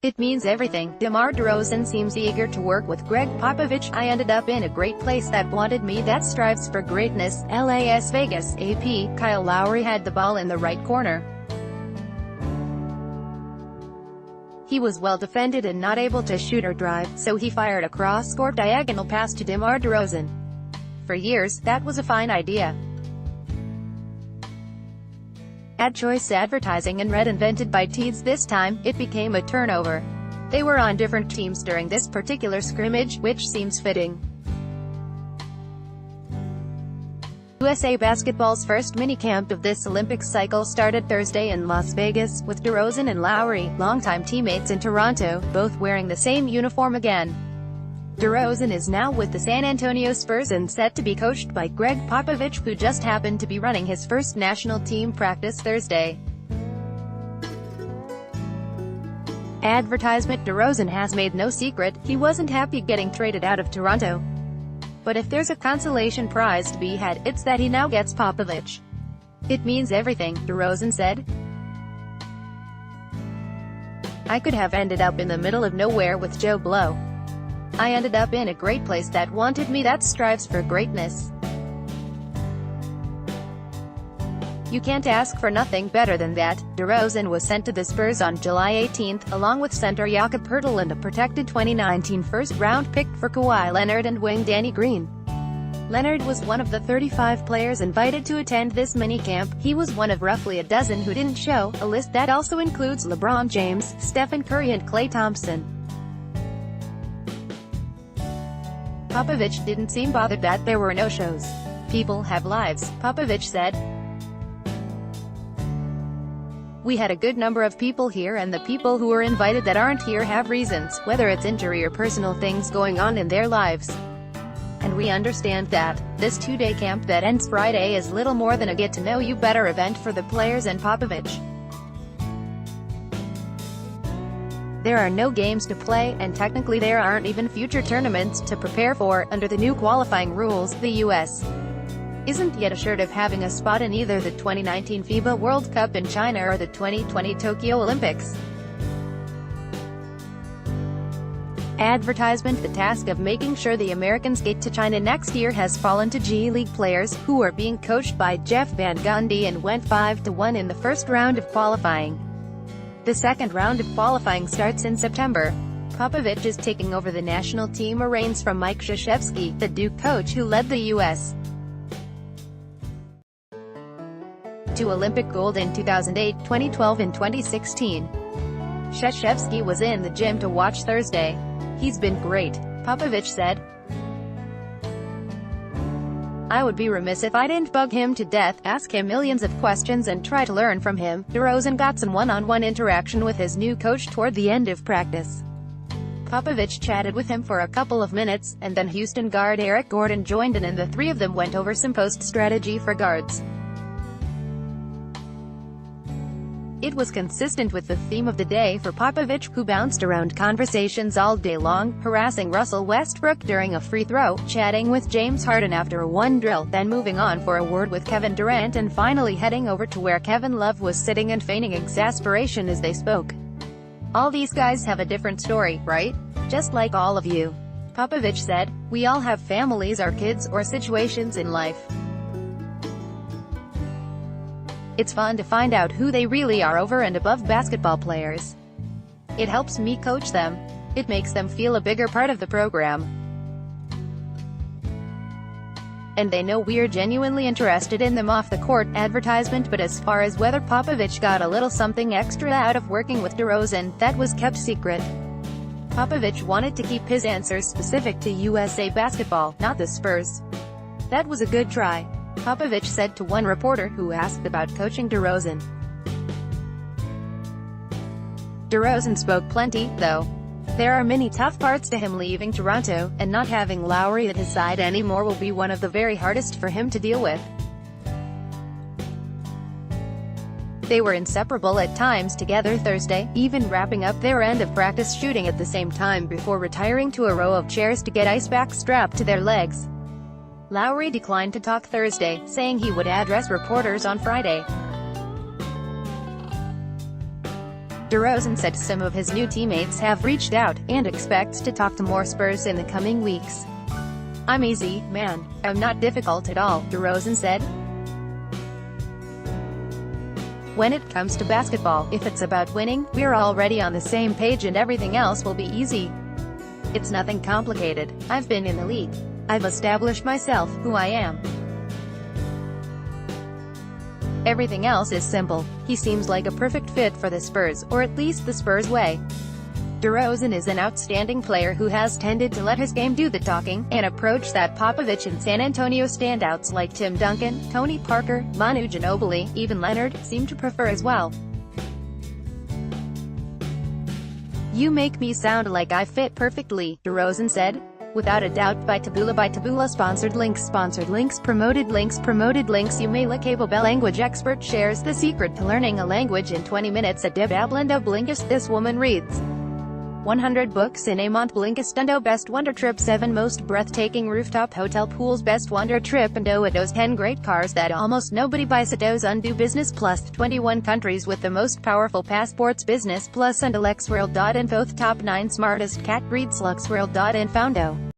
It means everything. DeMar DeRozan seems eager to work with Gregg Popovich. I ended up in a great place that wanted me, that strives for greatness. Las Vegas, AP. Kyle Lowry had the ball in the right corner. He was well defended and not able to shoot or drive, so he fired a cross-court diagonal pass to DeMar DeRozan. For years, that was a fine idea. Ad choice advertising and red invented by Teeds. This time, it became a turnover. They were on different teams during this particular scrimmage, which seems fitting. USA Basketball's first minicamp of this Olympic cycle started Thursday in Las Vegas, with DeRozan and Lowry, longtime teammates in Toronto, both wearing the same uniform again. DeRozan is now with the San Antonio Spurs and set to be coached by Gregg Popovich, who just happened to be running his first national team practice Thursday. Advertisement. DeRozan has made no secret, he wasn't happy getting traded out of Toronto. But if there's a consolation prize to be had, it's that he now gets Popovich. It means everything, DeRozan said. I could have ended up in the middle of nowhere with Joe Blow. I ended up in a great place that wanted me, that strives for greatness. You can't ask for nothing better than that. DeRozan was sent to the Spurs on July 18, along with center Jakob Poeltl and a protected 2019 first-round pick for Kawhi Leonard and wing Danny Green. Leonard was one of the 35 players invited to attend this minicamp. He was one of roughly a dozen who didn't show, a list that also includes LeBron James, Stephen Curry and Klay Thompson. Popovich didn't seem bothered that there were no shows. People have lives, Popovich said. We had a good number of people here, and the people who are invited that aren't here have reasons, whether it's injury or personal things going on in their lives. And we understand that. This two-day camp that ends Friday is little more than a get-to-know-you-better event for the players and Popovich. There are no games to play, and technically there aren't even future tournaments to prepare for. Under the new qualifying rules, the U.S. isn't yet assured of having a spot in either the 2019 FIBA World Cup in China or the 2020 Tokyo Olympics. Advertisement. The task of making sure the Americans get to China next year has fallen to G League players, who are being coached by Jeff Van Gundy and went 5-1 in the first round of qualifying. The second round of qualifying starts in September. Popovich is taking over the national team, reins from Mike Krzyzewski, the Duke coach who led the U.S. to Olympic gold in 2008, 2012 and 2016. Krzyzewski was in the gym to watch Thursday. He's been great, Popovich said. I would be remiss if I didn't bug him to death, ask him millions of questions and try to learn from him. DeRozan got some one-on-one interaction with his new coach toward the end of practice. Popovich chatted with him for a couple of minutes, and then Houston guard Eric Gordon joined in and the three of them went over some post strategy for guards. It was consistent with the theme of the day for Popovich, who bounced around conversations all day long, harassing Russell Westbrook during a free throw, chatting with James Harden after a one drill, then moving on for a word with Kevin Durant and finally heading over to where Kevin Love was sitting and feigning exasperation as they spoke. All these guys have a different story, right? Just like all of you. Popovich said, we all have families or kids or situations in life. It's fun to find out who they really are over and above basketball players. It helps me coach them. It makes them feel a bigger part of the program. And they know we're genuinely interested in them off the court. Advertisement. But as far as whether Popovich got a little something extra out of working with DeRozan, that was kept secret. Popovich wanted to keep his answers specific to USA Basketball, not the Spurs. That was a good try, Popovich said to one reporter who asked about coaching DeRozan. DeRozan spoke plenty, though. There are many tough parts to him leaving Toronto, and not having Lowry at his side anymore will be one of the very hardest for him to deal with. They were inseparable at times together Thursday, even wrapping up their end of practice shooting at the same time before retiring to a row of chairs to get ice packs strapped to their legs. Lowry declined to talk Thursday, saying he would address reporters on Friday. DeRozan said some of his new teammates have reached out, and expects to talk to more Spurs in the coming weeks. "I'm easy, man. I'm not difficult at all," DeRozan said. "When it comes to basketball, if it's about winning, we're already on the same page and everything else will be easy. It's nothing complicated. I've been in the league. I've established myself, who I am. Everything else is simple." He seems like a perfect fit for the Spurs, or at least the Spurs way. DeRozan is an outstanding player who has tended to let his game do the talking, an approach that Popovich and San Antonio standouts like Tim Duncan, Tony Parker, Manu Ginobili, even Leonard, seem to prefer as well. "You make me sound like I fit perfectly," DeRozan said. "Without a doubt." By Taboola sponsored links, promoted links. Umela language expert shares the secret to learning a language in 20 minutes at Debablando Blinkist. This woman reads 100 books in a month. Blinkistundo best wonder trip, 7 most breathtaking rooftop hotel pools, best wonder trip, and those 10 great cars that almost nobody buys. Those undo business plus 21 countries with the most powerful passports. Business plus and Alexworld.info top 9 smartest cat breeds. Luxworld.info.